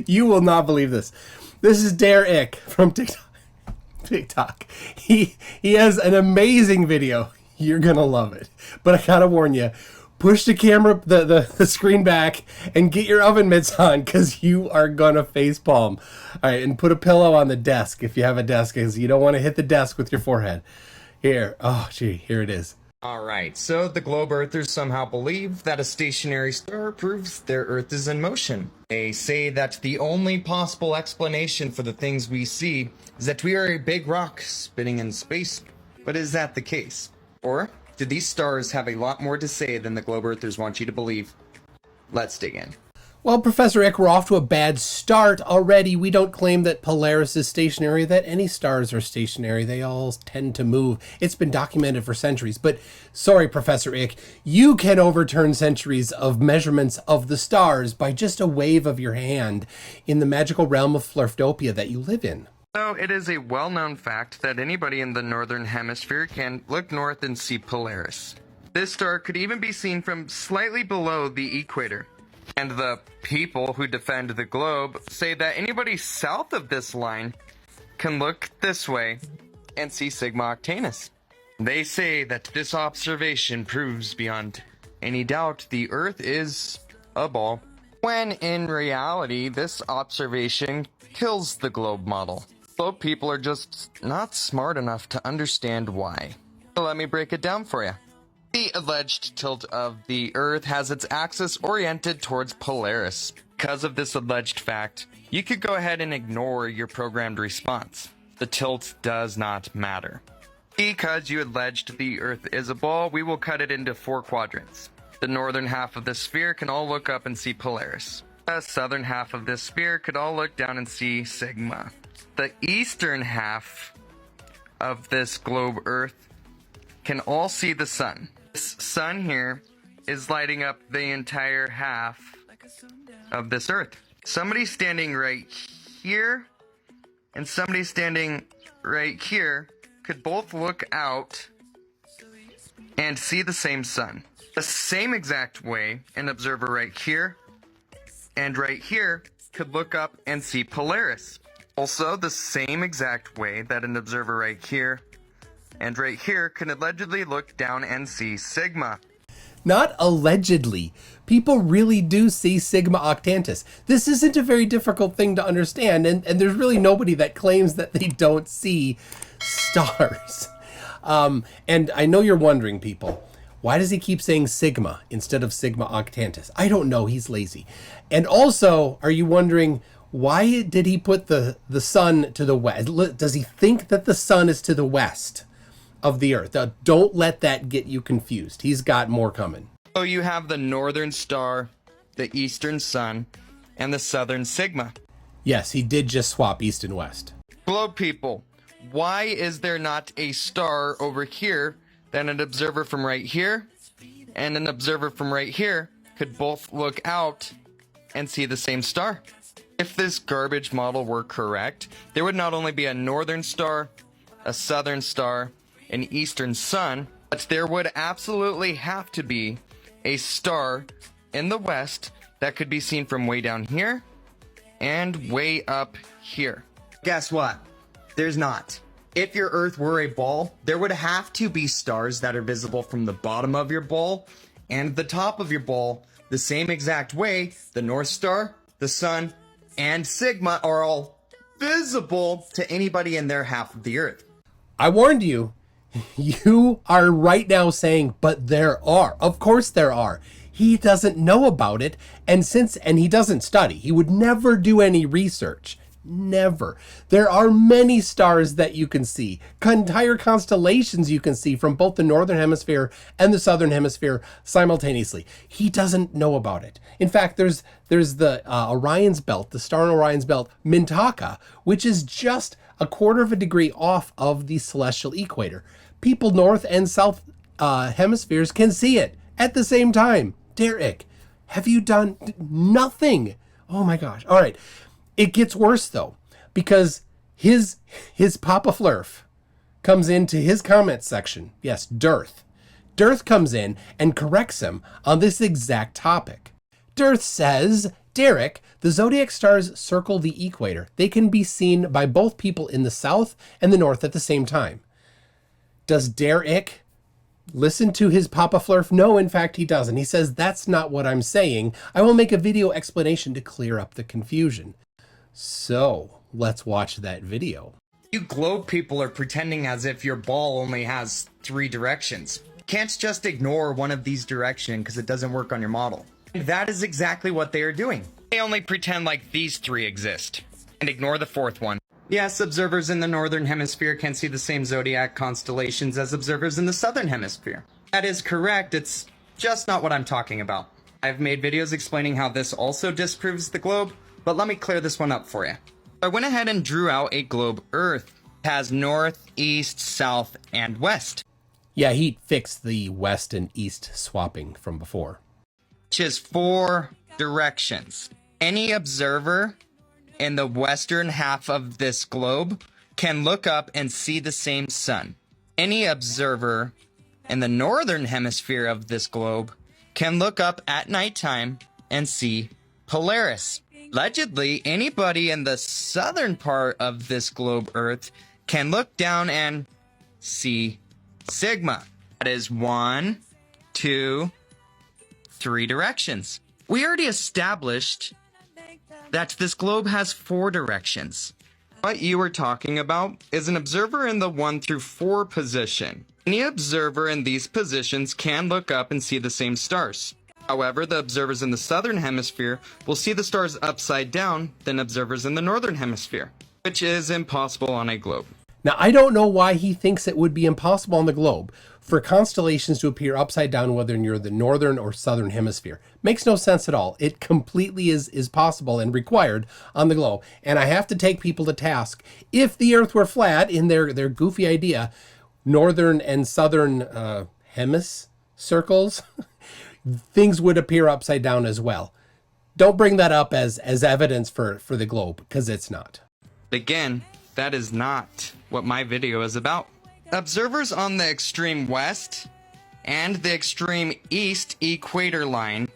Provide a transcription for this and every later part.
You will not believe this. This is Derek from TikTok. He has an amazing video. You're gonna love it. But I gotta warn you, push the camera, the screen back, and get your oven mitts on, because you are gonna facepalm. All right, and put a pillow on the desk if you have a desk, because you don't want to hit the desk with your forehead. Here, oh gee, here it is. Alright, so the globe earthers somehow believe that a stationary star proves their Earth is in motion. They say that the only possible explanation for the things we see is that we are a big rock spinning in space. But is that the case? Or do these stars have a lot more to say than the globe earthers want you to believe? Let's dig in. Well, Professor Ick, we're off to a bad start already. We don't claim that Polaris is stationary, that any stars are stationary. They all tend to move. It's been documented for centuries. But sorry, Professor Ick, you can overturn centuries of measurements of the stars by just a wave of your hand in the magical realm of Philanthropy that you live in. So it is a well-known fact that anybody in the northern hemisphere can look north and see Polaris. This star could even be seen from slightly below the equator. And the people who defend the globe say that anybody south of this line can look this way and see Sigma Octantis. They say that this observation proves beyond any doubt the Earth is a ball, when in reality this observation kills the globe model. Globe people are just not smart enough to understand why. So let me break it down for you. The alleged tilt of the Earth has its axis oriented towards Polaris. Because of this alleged fact, you could go ahead and ignore your programmed response. The tilt does not matter. Because you alleged the Earth is a ball, we will cut it into 4 quadrants. The northern half of the sphere can all look up and see Polaris. The southern half of this sphere could all look down and see Sigma. The eastern half of this globe Earth can all see the sun. This sun here is lighting up the entire half of this Earth. Somebody standing right here and somebody standing right here could both look out and see the same sun. The same exact way an observer right here and right here could look up and see Polaris. Also, the same exact way that an observer right here and right here can allegedly look down and see Sigma. Not allegedly. People really do see Sigma Octantis. This isn't a very difficult thing to understand, and there's really nobody that claims that they don't see stars. And I know you're wondering, people, why does he keep saying Sigma instead of Sigma Octantis? I don't know. He's lazy. And also, are you wondering, why did he put the sun to the west? Does he think that the sun is to the west of the Earth? Now, don't let that get you confused. He's got more coming. So you have the northern star, the eastern sun, and the southern Sigma. Yes, he did just swap east and west. Globe people, why is there not a star over here that an observer from right here and an observer from right here could both look out and see the same star? If this garbage model were correct, there would not only be a northern star, a southern star, an eastern sun, but there would absolutely have to be a star in the west that could be seen from way down here and way up here. Guess what? There's not. If your Earth were a ball, there would have to be stars that are visible from the bottom of your ball and the top of your ball the same exact way the North Star, the Sun, and Sigma are all visible to anybody in their half of the Earth. I warned you. You are right now saying, but there are. Of course there are. He doesn't know about it, and he doesn't study. He would never do any research. Never. There are many stars that you can see, entire constellations you can see from both the northern hemisphere and the southern hemisphere simultaneously. He doesn't know about it. In fact, there's the Orion's belt, the star in Orion's belt, Mintaka, which is just a quarter of a degree off of the celestial equator. People north and south hemispheres can see it at the same time. Derek, have you done nothing? Oh my gosh. All right. It gets worse though, because his Papa Flurf comes into his comment section. Yes, Dearth. Dearth comes in and corrects him on this exact topic. Dearth says Derek, the zodiac stars circle the equator. They can be seen by both people in the south and the north at the same time. Does Derek listen to his Papa Flurf? No, in fact, he doesn't. He says, that's not what I'm saying. I will make a video explanation to clear up the confusion. So, let's watch that video. You globe people are pretending as if your ball only has 3 directions. Can't just ignore one of these directions because it doesn't work on your model. And that is exactly what they are doing. They only pretend like these 3 exist and ignore the 4th one. Yes, observers in the northern hemisphere can see the same zodiac constellations as observers in the southern hemisphere. That is correct, it's just not what I'm talking about. I've made videos explaining how this also disproves the globe, but let me clear this one up for you. I went ahead and drew out a globe Earth. It has north, east, south, and west. Yeah, he fixed the west and east swapping from before. Which is 4 directions. Any observer in the western half of this globe can look up and see the same sun. Any observer in the northern hemisphere of this globe can look up at nighttime and see Polaris. Allegedly, anybody in the southern part of this globe Earth can look down and see Sigma. That is 1, 2, 3 directions. We already established that this globe has 4 directions. What you were talking about is an observer in the 1 through 4 position. Any observer in these positions can look up and see the same stars. However, the observers in the southern hemisphere will see the stars upside down than observers in the northern hemisphere, which is impossible on a globe. Now, I don't know why he thinks it would be impossible on the globe for constellations to appear upside down, whether you're the northern or southern hemisphere. Makes no sense at all. It completely is possible and required on the globe. And I have to take people to task. If the Earth were flat, in their goofy idea, northern and southern circles, things would appear upside down as well. Don't bring that up as evidence for the globe, because it's not. Again, that is not what my video is about. Observers on the extreme west and the extreme east equator line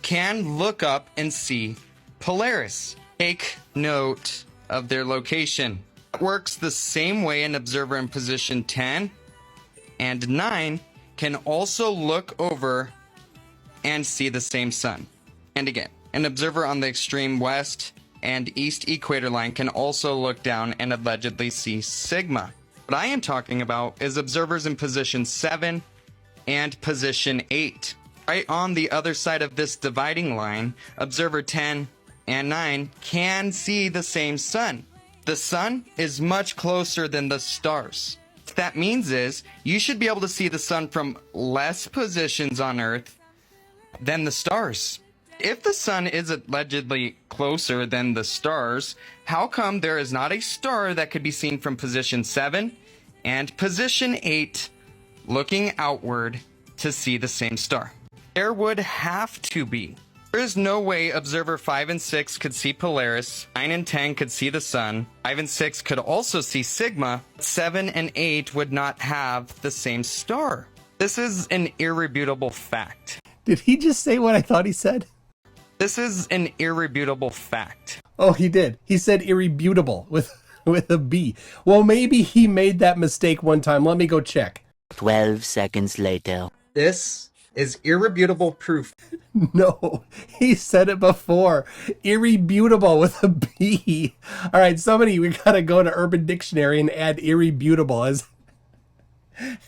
can look up and see Polaris. Take note of their location. It works the same way an observer in position 10 and 9 can also look over and see the same sun. And again, an observer on the extreme west and east equator line can also look down and allegedly see Sigma. What I am talking about is observers in position 7 and position 8. Right on the other side of this dividing line, observer 10 and 9 can see the same sun. The sun is much closer than the stars. What that means is you should be able to see the sun from less positions on Earth than the stars. If the sun is allegedly closer than the stars, how come there is not a star that could be seen from position 7 and position 8 looking outward to see the same star? There would have to be. There is no way observer 5 and 6 could see Polaris, 9 and 10 could see the sun, 5 and 6 could also see Sigma, 7 and 8 would not have the same star. This is an irrefutable fact. Did he just say what I thought he said? This is an irrefutable fact. Oh, he did. He said irrefutable with a B. Well, maybe he made that mistake one time. Let me go check. 12 seconds later. This is irrefutable proof. No, he said it before. Irrefutable with a B. All right, somebody, we got to go to Urban Dictionary and add irrefutable as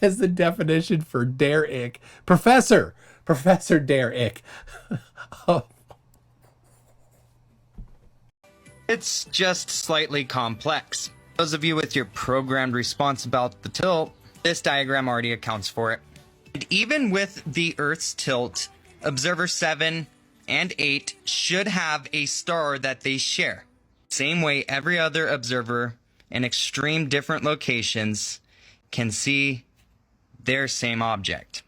the definition for Derek. Professor Derek. Oh. It's just slightly complex. Those of you with your programmed response about the tilt, this diagram already accounts for it. And even with the Earth's tilt, observer 7 and 8 should have a star that they share. Same way every other observer in extreme different locations can see their same object.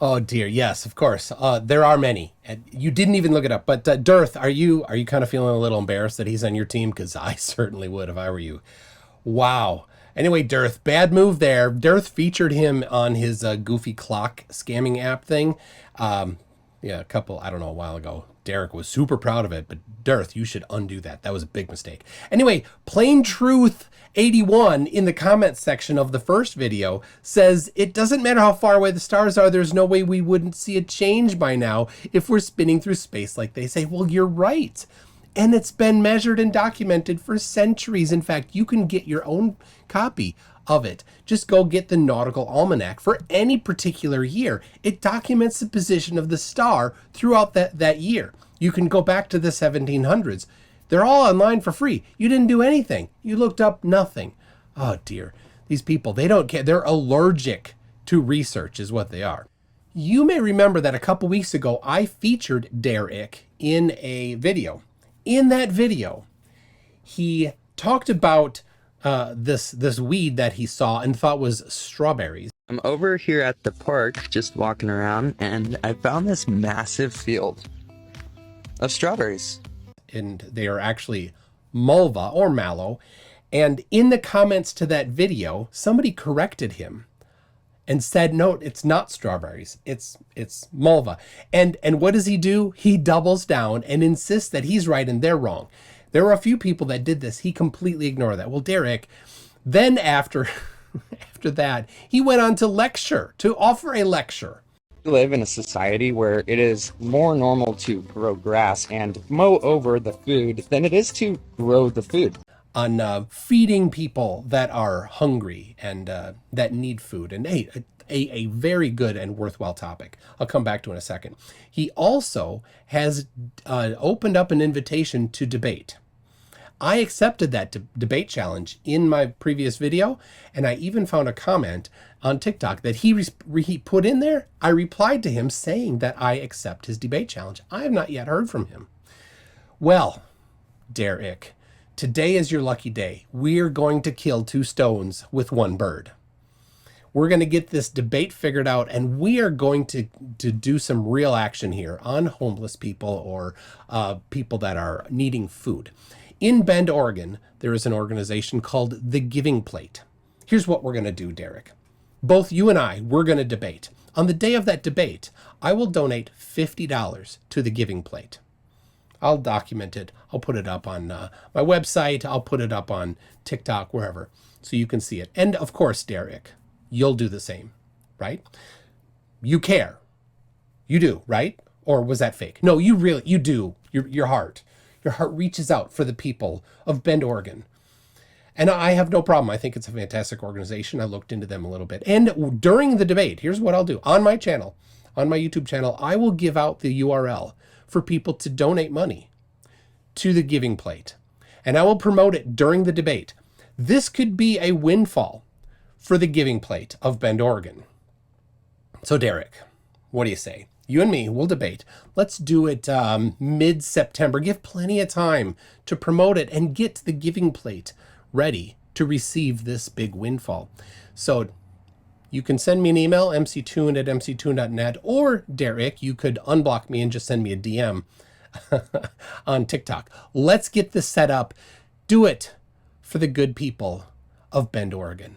Oh dear, yes, of course. There are many. And you didn't even look it up. But Dirth, are you kind of feeling a little embarrassed that he's on your team? Because I certainly would if I were you. Wow. Anyway, Dirth, bad move there. Dirth featured him on his goofy clock scamming app thing. A while ago. Derek was super proud of it, but Darth, you should undo that. That was a big mistake. Anyway, Plain Truth 81 in the comments section of the first video says, it doesn't matter how far away the stars are, there's no way we wouldn't see a change by now if we're spinning through space like they say. Well, you're right. And it's been measured and documented for centuries. In fact, you can get your own copy of it. Just go get the Nautical Almanac for any particular year. It documents the position of the star throughout that year. You can go back to the 1700s. They're all online for free. You didn't do anything. You looked up nothing. Oh dear. These people, they don't care. They're allergic to research is what they are. You may remember that a couple weeks ago, I featured Derek in a video. In that video, he talked about this weed that he saw and thought was strawberries. I'm over here at the park, just walking around, and I found this massive field of strawberries. And they are actually malva or mallow. And in the comments to that video, somebody corrected him and said, no, it's not strawberries. It's malva. And what does he do? He doubles down and insists that he's right and they're wrong. There were a few people that did this. He completely ignored that. Well, Derek, then after that, he went on to offer a lecture. We live in a society where it is more normal to grow grass and mow over the food than it is to grow the food. On feeding people that are hungry and that need food. And a very good and worthwhile topic. I'll come back to in a second. He also has opened up an invitation to debate. I accepted that debate challenge in my previous video, and I even found a comment on TikTok that he put in there. I replied to him saying that I accept his debate challenge. I have not yet heard from him. Well, Derek, today is your lucky day. We're going to kill two stones with one bird. We're going to get this debate figured out, and we are going to do some real action here on homeless people or people that are needing food. In Bend, Oregon, there is an organization called The Giving Plate. Here's what we're going to do, Derek. Both you and I, we're going to debate. On the day of that debate, I will donate $50 to The Giving Plate. I'll document it. I'll put it up on my website. I'll put it up on TikTok, wherever, so you can see it. And of course, Derek, you'll do the same, right? You care. You do, right? Or was that fake? No, you do. Your heart reaches out for the people of Bend, Oregon. And I have no problem. I think it's a fantastic organization. I looked into them a little bit. And during the debate, here's what I'll do. On my channel, on my YouTube channel, I will give out the URL for people to donate money to the Giving Plate. And I will promote it during the debate. This could be a windfall for the Giving Plate of Bend, Oregon. So Derek, what do you say? You and me will debate. Let's do it mid-September. Give plenty of time to promote it and get the Giving Plate ready to receive this big windfall. So you can send me an email, mctoon@mctoon.net, or Derek, you could unblock me and just send me a DM on TikTok. Let's get this set up. Do it for the good people of Bend, Oregon.